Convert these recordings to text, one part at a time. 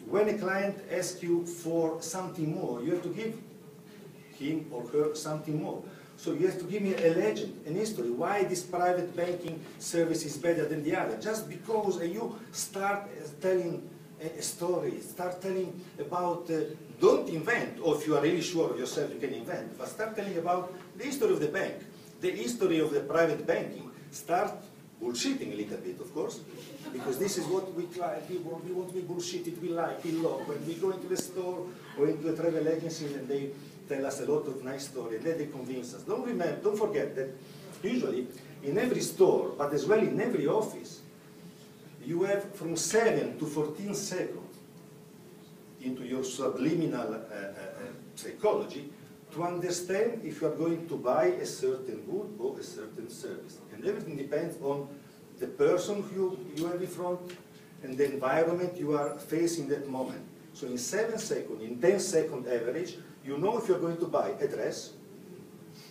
when a client asks you for something more, you have to give him or her something more. So you have to give me a legend, an history, why this private banking service is better than the other. Just because you start telling a story, start telling about, don't invent, or if you are really sure of yourself you can invent, but start telling about the history of the bank, the history of the private banking. Start bullshitting a little bit, of course, because this is what we like. We want to be bullshitted, we like, we love. When we go into the store or into a travel agency and they tell us a lot of nice stories, then they convince us. Don't forget that usually in every store, but as well in every office, you have from 7 to 14 seconds into your subliminal psychology to understand if you are going to buy a certain good or a certain service. And everything depends on the person you have in front and the environment you are facing that moment. So in 7 seconds, in 10 second average, you know if you're going to buy a dress,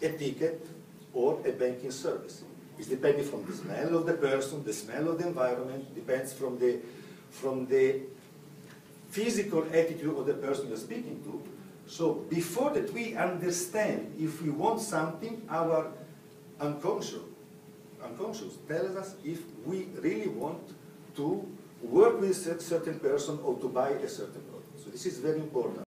a ticket, or a banking service. It's depending from the smell of the person, the smell of the environment, depends from the physical attitude of the person you're speaking to. So before that we understand if we want something, our unconscious tells us if we really want to work with a certain person or to buy a certain product. So this is very important.